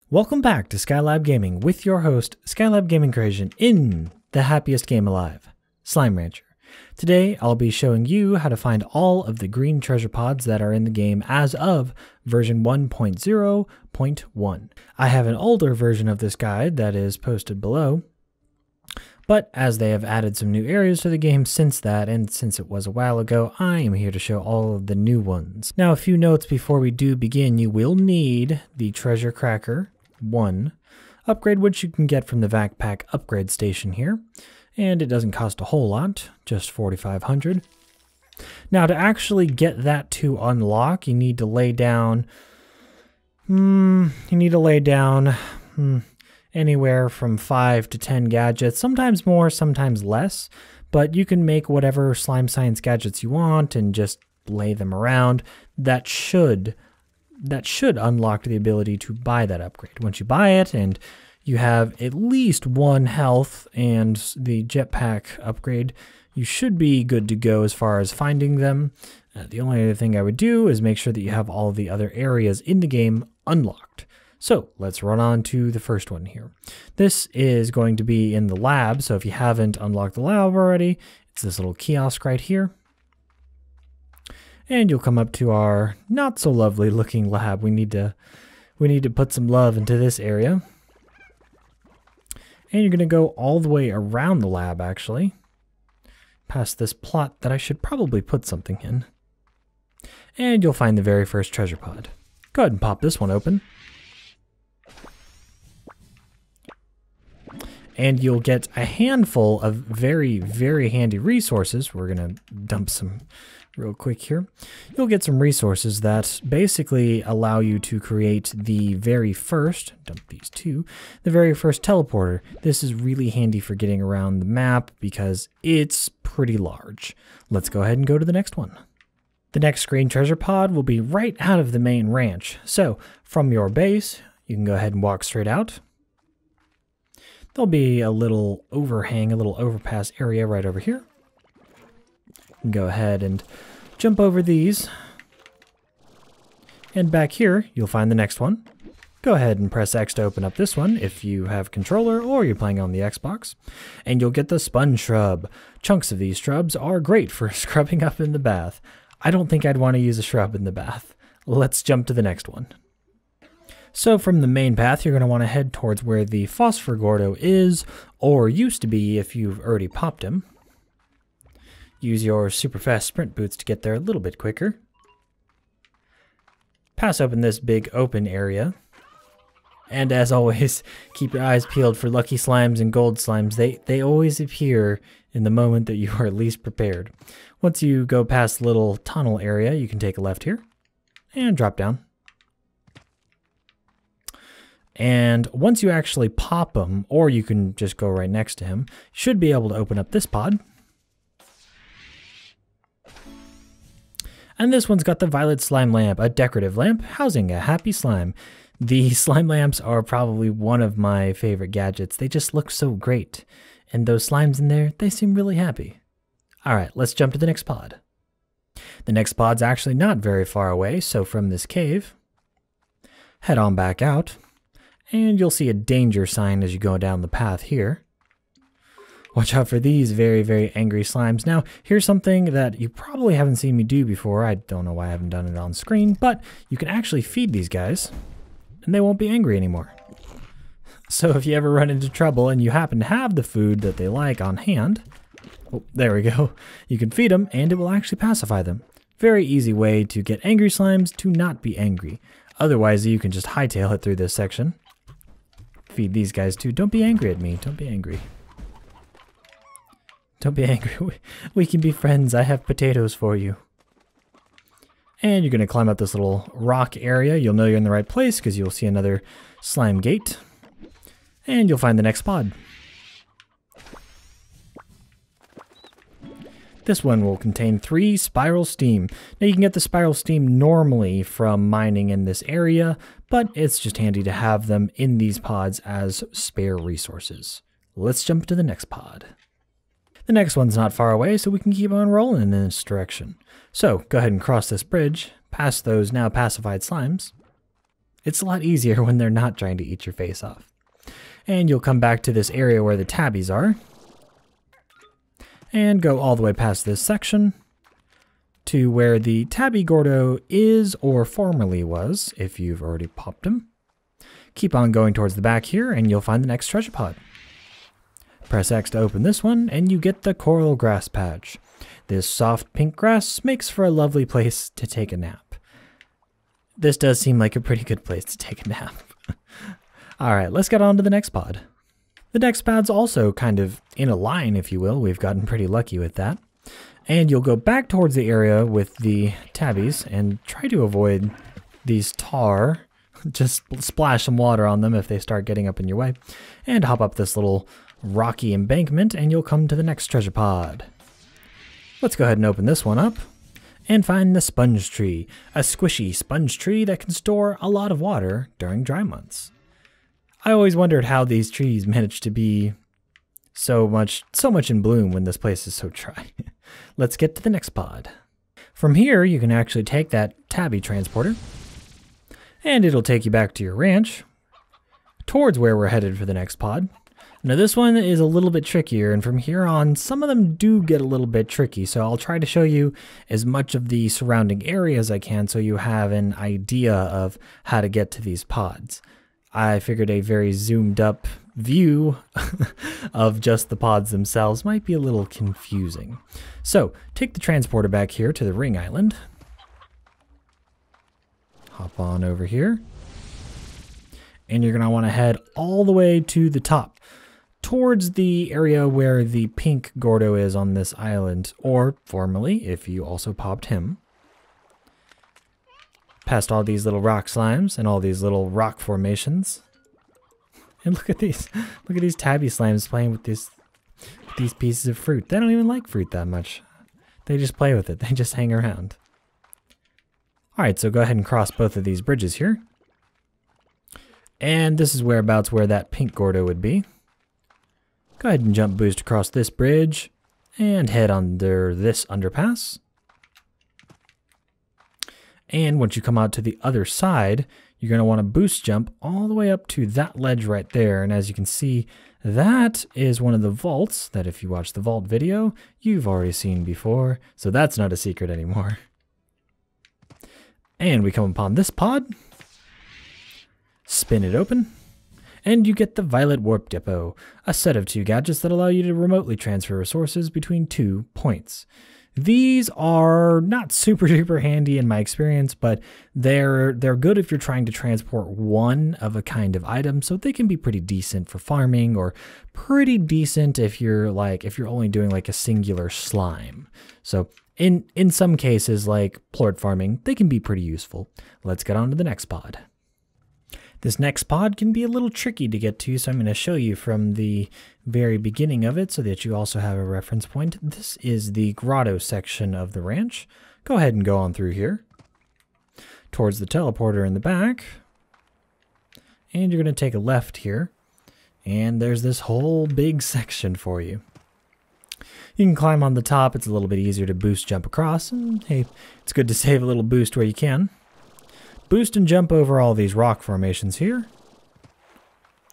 Welcome back to Skylab Gaming with your host, Skylab Gaming Krazian, in the happiest game alive, Slime Rancher. Today, I'll be showing you how to find all of the green treasure pods that are in the game as of version 1.0.1. I have an older version of this guide that is posted below, but as they have added some new areas to the game since that, and since it was a while ago, I am here to show all of the new ones. Now, a few notes before we do begin. You will need the Treasure Cracker 1 upgrade, which you can get from the Backpack upgrade station here, and it doesn't cost a whole lot, just 4,500. Now, to actually get that to unlock, you need to lay down anywhere from 5 to 10 gadgets, sometimes more, sometimes less, but you can make whatever slime science gadgets you want and just lay them around. That should unlock the ability to buy that upgrade. Once you buy it and you have at least 1 health and the jetpack upgrade, you should be good to go as far as finding them. The only other thing I would do is make sure that you have all of the other areas in the game unlocked. So let's run on to the first one here. This is going to be in the lab, so if you haven't unlocked the lab already, it's this little kiosk right here. And you'll come up to our not so lovely looking lab. We need to put some love into this area. And you're going to go all the way around the lab, actually, past this plot that I should probably put something in. And you'll find the very first treasure pod. Go ahead and pop this one open. And you'll get a handful of very, very handy resources. We're going to dump some real quick here. You'll get some resources that basically allow you to create the very first, dump these two, the very first teleporter. This is really handy for getting around the map because it's pretty large. Let's go ahead and go to the next one. The next green treasure pod will be right out of the main ranch. So from your base, you can go ahead and walk straight out. There'll be a little overhang, a little overpass area right over here. Go ahead and jump over these. And back here, you'll find the next one. Go ahead and press X to open up this one if you have controller or you're playing on the Xbox. And you'll get the sponge shrub. Chunks of these shrubs are great for scrubbing up in the bath. I don't think I'd want to use a shrub in the bath. Let's jump to the next one. So from the main path, you're going to want to head towards where the phosphor Grotto is, or used to be if you've already popped him. Use your super fast sprint boots to get there a little bit quicker. Pass open this big open area. And as always, keep your eyes peeled for lucky slimes and gold slimes. They always appear in the moment that you are least prepared. Once you go past the little tunnel area, you can take a left here and drop down. And once you actually pop him, or you can just go right next to him, you should be able to open up this pod. And this one's got the violet slime lamp, a decorative lamp housing a happy slime. The slime lamps are probably one of my favorite gadgets. They just look so great. And those slimes in there, they seem really happy. Alright, let's jump to the next pod. The next pod's actually not very far away, so from this cave, head on back out. And you'll see a danger sign as you go down the path here. Watch out for these very, very angry slimes. Now, here's something that you probably haven't seen me do before. I don't know why I haven't done it on screen, but you can actually feed these guys, and they won't be angry anymore. So if you ever run into trouble and you happen to have the food that they like on hand, oh, there we go, you can feed them, and it will actually pacify them. Very easy way to get angry slimes to not be angry. Otherwise, you can just hightail it through this section. Feed these guys too. Don't be angry at me. Don't be angry. Don't be angry. We can be friends. I have potatoes for you. And you're going to climb up this little rock area. You'll know you're in the right place because you'll see another slime gate. And you'll find the next pod. This one will contain 3 spiral steam. Now you can get the spiral steam normally from mining in this area, but it's just handy to have them in these pods as spare resources. Let's jump to the next pod. The next one's not far away, so we can keep on rolling in this direction. So go ahead and cross this bridge, past those now pacified slimes, It's a lot easier when they're not trying to eat your face off. And you'll come back to this area where the tabbies are. And go all the way past this section to where the tabby Grotto is or formerly was, if you've already popped him. Keep on going towards the back here and you'll find the next treasure pod. Press X to open this one and you get the coral grass patch. This soft pink grass makes for a lovely place to take a nap. This does seem like a pretty good place to take a nap. Alright, let's get on to the next pod. The next pod's also kind of in a line, if you will. We've gotten pretty lucky with that. And you'll go back towards the area with the tabbies and try to avoid these tar. Just splash some water on them if they start getting up in your way. And hop up this little rocky embankment and you'll come to the next treasure pod. Let's go ahead and open this one up and find the sponge tree. A squishy sponge tree that can store a lot of water during dry months. I always wondered how these trees managed to be so much in bloom when this place is so dry. Let's get to the next pod. From here, you can actually take that tabby transporter, and it'll take you back to your ranch, towards where we're headed for the next pod. Now this one is a little bit trickier, and from here on, some of them do get a little bit tricky, so I'll try to show you as much of the surrounding area as I can so you have an idea of how to get to these pods. I figured a very zoomed up view of just the pods themselves might be a little confusing. So, take the transporter back here to the ring island. Hop on over here. And you're going to want to head all the way to the top, towards the area where the pink Grotto is on this island, or formerly, if you also popped him. Past all these little rock slimes and all these little rock formations. And look at these tabby slimes playing with these pieces of fruit. They don't even like fruit that much. They just play with it. They just hang around. Alright, so go ahead and cross both of these bridges here. And this is whereabouts where that pink Grotto would be. Go ahead and jump boost across this bridge and head under this underpass. And once you come out to the other side, you're going to want to boost jump all the way up to that ledge right there. And as you can see, that is one of the vaults that if you watch the vault video, you've already seen before. So that's not a secret anymore. And we come upon this pod. Spin it open. And you get the Violet Warp Depot, a set of 2 gadgets that allow you to remotely transfer resources between 2 points. These are not super duper handy in my experience, but they're good if you're trying to transport one of a kind of item, so they can be pretty decent for farming, or pretty decent if you're only doing like a singular slime. So in some cases, like plort farming, they can be pretty useful. Let's get on to the next pod. This next pod can be a little tricky to get to, so I'm going to show you from the very beginning of it so that you also have a reference point. This is the Grotto section of the ranch. Go ahead and go on through here towards the teleporter in the back. And you're going to take a left here. And there's this whole big section for you. You can climb on the top. It's a little bit easier to boost jump across. And hey, it's good to save a little boost where you can. Boost and jump over all these rock formations here.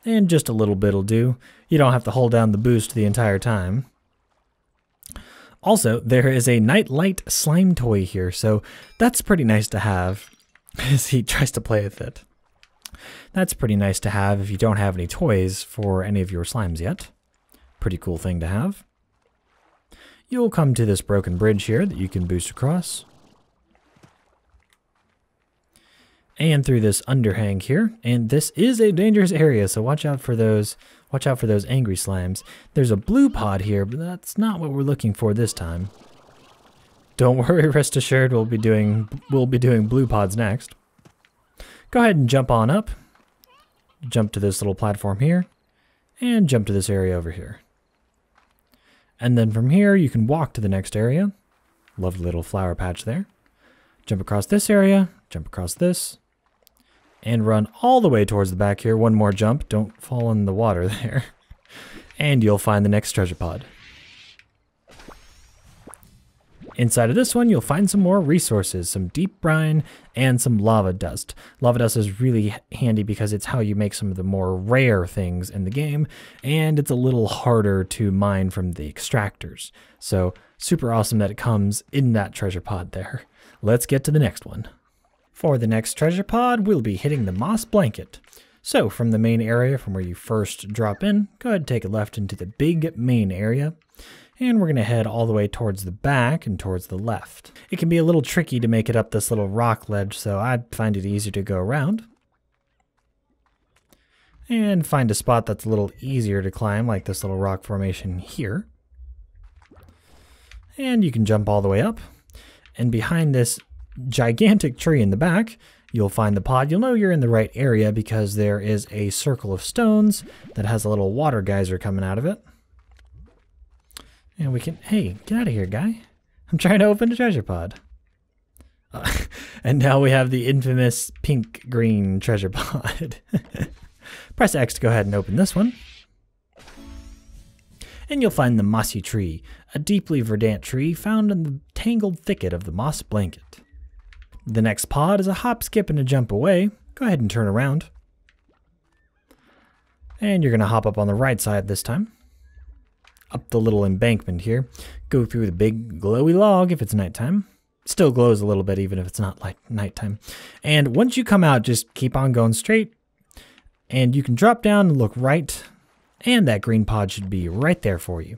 And just a little bit'll do. You don't have to hold down the boost the entire time. Also, there is a Nightlight slime toy here, so that's pretty nice to have as he tries to play with it. That's pretty nice to have if you don't have any toys for any of your slimes yet. Pretty cool thing to have. You'll come to this broken bridge here that you can boost across. And through this underhang here, and this is a dangerous area, so watch out for those angry slimes. There's a blue pod here, but that's not what we're looking for this time. Don't worry, rest assured, we'll be doing blue pods next. Go ahead and jump on up. Jump to this little platform here, and jump to this area over here. And then from here, you can walk to the next area. Lovely little flower patch there. Jump across this area, jump across this, and run all the way towards the back here. One more jump, don't fall in the water there. And you'll find the next treasure pod. Inside of this one, you'll find some more resources, some deep brine and some lava dust. Lava dust is really handy because it's how you make some of the more rare things in the game, and it's a little harder to mine from the extractors. So super awesome that it comes in that treasure pod there. Let's get to the next one. For the next treasure pod, we'll be hitting the moss blanket. So from the main area, from where you first drop in, go ahead and take a left into the big main area. And we're going to head all the way towards the back and towards the left. It can be a little tricky to make it up this little rock ledge, so I'd find it easier to go around. And find a spot that's a little easier to climb, like this little rock formation here. And you can jump all the way up. And behind this gigantic tree in the back, you'll find the pod. You'll know you're in the right area because there is a circle of stones that has a little water geyser coming out of it. And we can, hey, get out of here, guy. I'm trying to open a treasure pod. And now we have the infamous pink-green treasure pod. Press X to go ahead and open this one. And you'll find the mossy tree, a deeply verdant tree found in the tangled thicket of the moss blanket. The next pod is a hop, skip, and a jump away. Go ahead and turn around. And you're going to hop up on the right side this time. Up the little embankment here. Go through the big glowy log if it's nighttime. Still glows a little bit even if it's not like nighttime. And once you come out, just keep on going straight. And you can drop down and look right. And that green pod should be right there for you.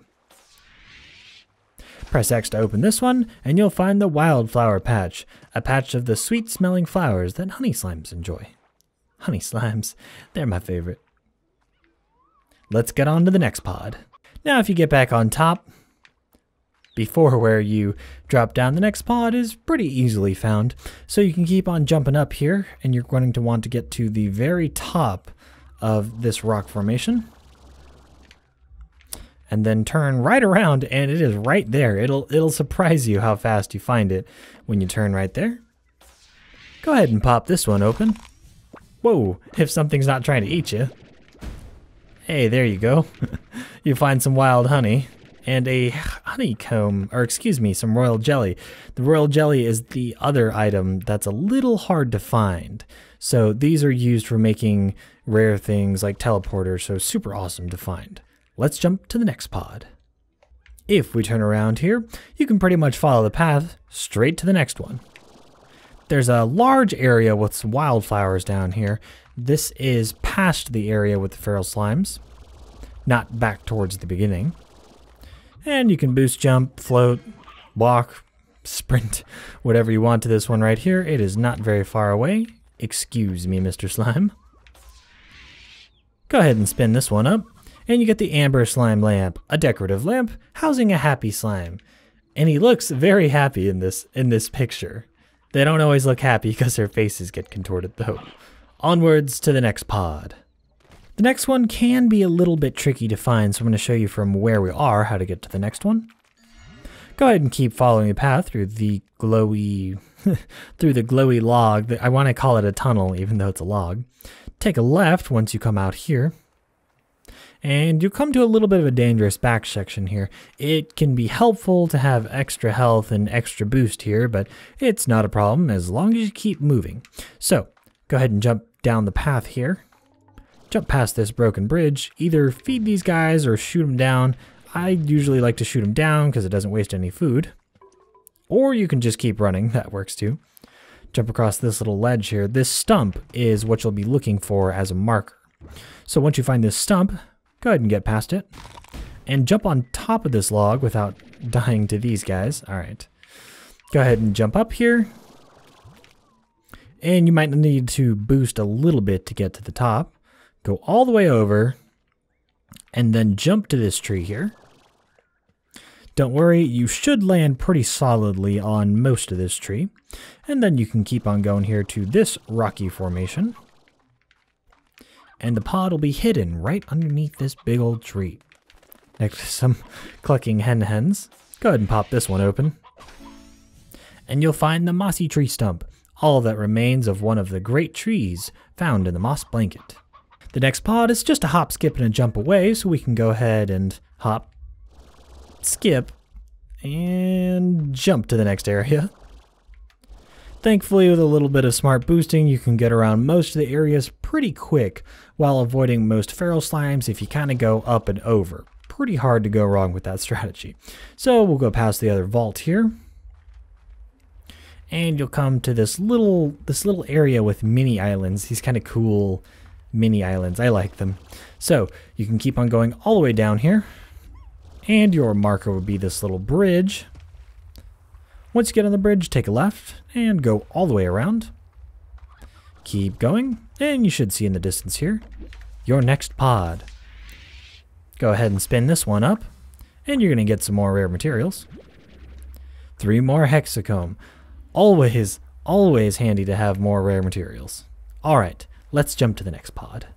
Press X to open this one, and you'll find the wildflower patch. A patch of the sweet smelling flowers that honey slimes enjoy. Honey slimes, they're my favorite. Let's get on to the next pod. Now if you get back on top, before where you drop down, the next pod is pretty easily found. So you can keep on jumping up here, and you're going to want to get to the very top of this rock formation. And then turn right around, and it is right there. It'll surprise you how fast you find it when you turn right there. Go ahead and pop this one open. Whoa, if something's not trying to eat you. Hey, there you go. You find some wild honey and a honeycomb, or excuse me, some royal jelly. The royal jelly is the other item that's a little hard to find. So these are used for making rare things like teleporters, so super awesome to find. Let's jump to the next pod. If we turn around here, you can pretty much follow the path straight to the next one. There's a large area with some wildflowers down here. This is past the area with the feral slimes, not back towards the beginning. And you can boost, jump, float, walk, sprint, whatever you want to this one right here. It is not very far away. Excuse me, Mr. Slime. Go ahead and spin this one up, and you get the amber slime lamp, a decorative lamp housing a happy slime. And he looks very happy in this picture. They don't always look happy because their faces get contorted though. Onwards to the next pod. The next one can be a little bit tricky to find, so I'm going to show you from where we are how to get to the next one. Go ahead and keep following the path through the glowy log. I want to call it a tunnel even though it's a log. Take a left once you come out here. And you'll come to a little bit of a dangerous back section here. It can be helpful to have extra health and extra boost here, but it's not a problem as long as you keep moving. So, go ahead and jump down the path here. Jump past this broken bridge. Either feed these guys or shoot them down. I usually like to shoot them down because it doesn't waste any food. Or you can just keep running. That works too. Jump across this little ledge here. This stump is what you'll be looking for as a marker. So once you find this stump, go ahead and get past it. And jump on top of this log without dying to these guys. Alright. Go ahead and jump up here. And you might need to boost a little bit to get to the top. Go all the way over. And then jump to this tree here. Don't worry, you should land pretty solidly on most of this tree. And then you can keep on going here to this rocky formation. And the pod will be hidden right underneath this big old tree. Next to some clucking hens. Go ahead and pop this one open. And you'll find the mossy tree stump, all that remains of one of the great trees found in the moss blanket. The next pod is just a hop, skip, and a jump away, so we can go ahead and hop, skip, and jump to the next area. Thankfully, with a little bit of smart boosting, you can get around most of the areas pretty quick while avoiding most feral slimes if you kind of go up and over. Pretty hard to go wrong with that strategy. So we'll go past the other vault here. And you'll come to this little area with mini islands. These kind of cool mini islands. I like them. So you can keep on going all the way down here. And your marker would be this little bridge. Once you get on the bridge, take a left and go all the way around. Keep going, and you should see in the distance here your next pod. Go ahead and spin this one up, and you're going to get some more rare materials. 3 more hexacomb. Always, always handy to have more rare materials. Alright, let's jump to the next pod.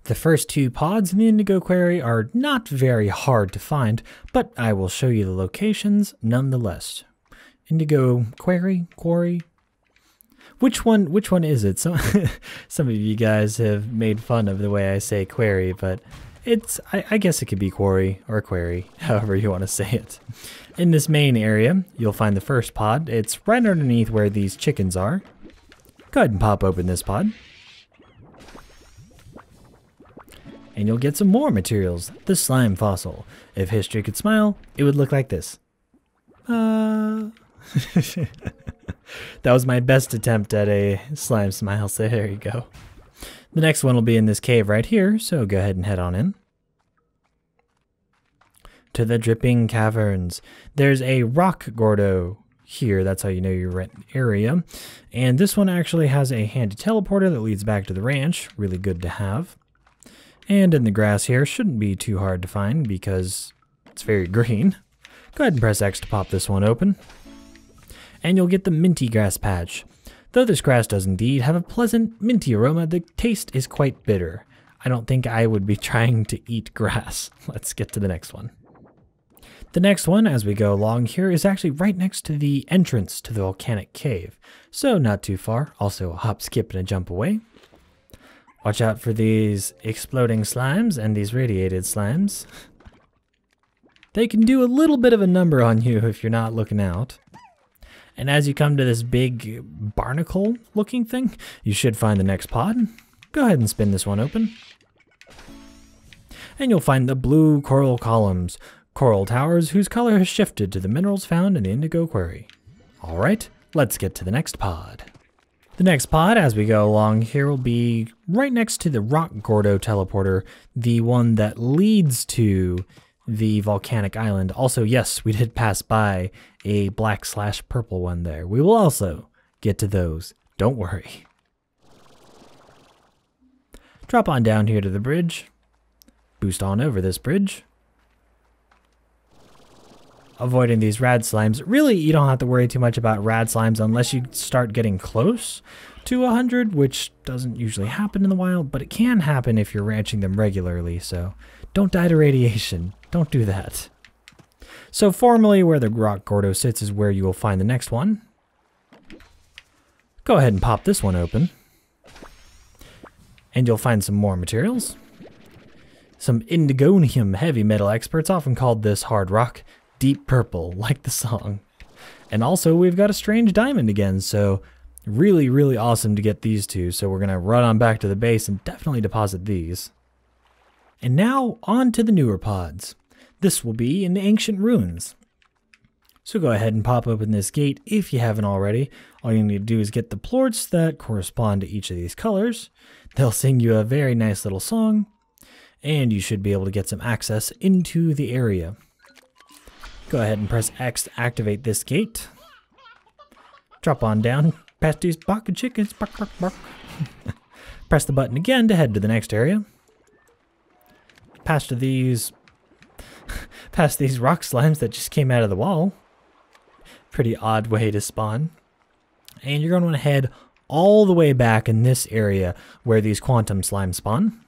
The first 2 pods in the Indigo Quarry are not very hard to find, but I will show you the locations nonetheless. Indigo Quarry? Which one is it? Some of you guys have made fun of the way I say quarry, but I guess it could be quarry or query, however you want to say it. In this main area, you'll find the first pod. It's right underneath where these chickens are. Go ahead and pop open this pod. And you'll get some more materials. The slime fossil. If history could smile, it would look like this. That was my best attempt at a slime smile, so there you go. The next one will be in this cave right here, so go ahead and head on in. To the dripping caverns. There's a rock grotto here, that's how you know you're in the area. And this one actually has a handy teleporter that leads back to the ranch, really good to have. And in the grass here, shouldn't be too hard to find because it's very green. Go ahead and press X to pop this one open. And you'll get the Minty grass patch. Though this grass does indeed have a pleasant minty aroma, the taste is quite bitter. I don't think I would be trying to eat grass. Let's get to the next one. The next one, as we go along here, is actually right next to the entrance to the volcanic cave. So not too far. Also a hop, skip, and a jump away. Watch out for these exploding slimes and these radiated slimes. They can do a little bit of a number on you if you're not looking out. And as you come to this big barnacle looking thing, you should find the next pod. Go ahead and spin this one open. And you'll find the blue coral columns, coral towers whose color has shifted to the minerals found in the Indigo Quarry. Alright, let's get to the next pod. The next pod as we go along here will be right next to the rock Grotto teleporter, the one that leads to the volcanic island. Also, yes, we did pass by a black/purple one there. We will also get to those. Don't worry. Drop on down here to the bridge. Boost on over this bridge. Avoiding these rad slimes. Really, you don't have to worry too much about rad slimes unless you start getting close to 100, which doesn't usually happen in the wild, but it can happen if you're ranching them regularly, so don't die to radiation. Don't do that. So formally, where the rock Grotto sits is where you will find the next one. Go ahead and pop this one open. And you'll find some more materials. Some indigonium heavy metal experts often called this hard rock deep purple, like the song. And also, we've got a strange diamond again, so really, really awesome to get these two. So we're going to run on back to the base and definitely deposit these. And now, on to the newer pods. This will be in the ancient ruins. So go ahead and pop open this gate if you haven't already. All you need to do is get the plorts that correspond to each of these colors. They'll sing you a very nice little song, and you should be able to get some access into the area. Go ahead and press X to activate this gate. Drop on down past these barking chickens. Bark, bark, bark. Press the button again to head to the next area. Past these rock slimes that just came out of the wall. Pretty odd way to spawn. And you're going to want to head all the way back in this area where these quantum slimes spawn.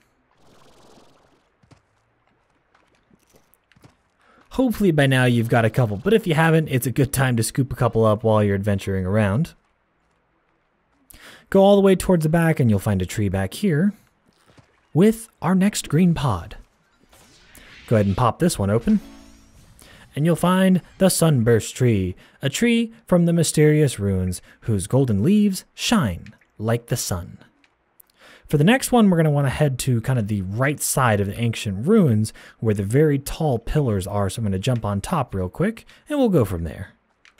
Hopefully by now you've got a couple, but if you haven't, it's a good time to scoop a couple up while you're adventuring around. Go all the way towards the back and you'll find a tree back here with our next green pod. Go ahead and pop this one open. and you'll find the Sunburst Tree, a tree from the mysterious ruins whose golden leaves shine like the sun. For the next one, we're going to want to head to kind of the right side of the ancient ruins where the very tall pillars are, so I'm going to jump on top real quick, and we'll go from there.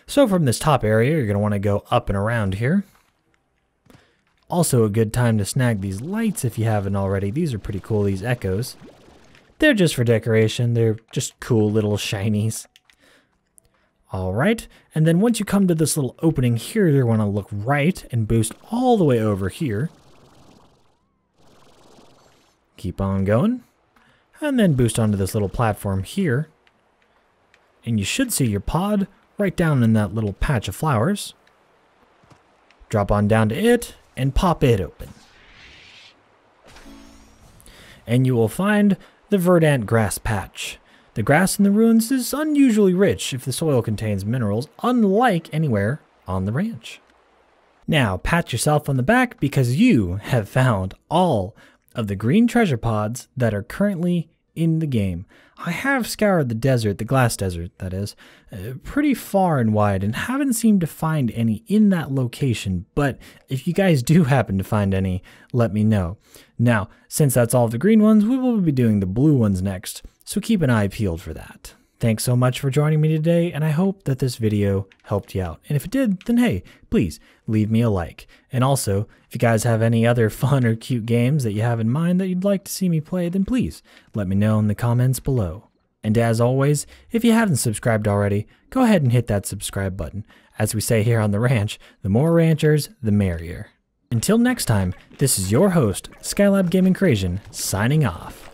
So from this top area, you're going to want to go up and around here. Also a good time to snag these lights if you haven't already. These are pretty cool, these echoes. They're just for decoration. They're just cool little shinies. Alright, and then once you come to this little opening here, you're going to look right and boost all the way over here. Keep on going. And then boost onto this little platform here. And you should see your pod right down in that little patch of flowers. Drop on down to it and pop it open. And you will find the Verdant grass patch. The grass in the ruins is unusually rich if the soil contains minerals, unlike anywhere on the ranch. Now pat yourself on the back because you have found all of the green treasure pods that are currently in the game. I have scoured the desert, the glass desert that is, pretty far and wide and haven't seemed to find any in that location, but if you guys do happen to find any, let me know. Now, since that's all of the green ones, we will be doing the blue ones next, so keep an eye peeled for that. Thanks so much for joining me today, and I hope that this video helped you out. And if it did, then hey, please leave me a like. And also, if you guys have any other fun or cute games that you have in mind that you'd like to see me play, then please let me know in the comments below. And as always, if you haven't subscribed already, go ahead and hit that subscribe button. As we say here on the ranch, the more ranchers, the merrier. Until next time, this is your host, Skylab Gaming Krazian, signing off.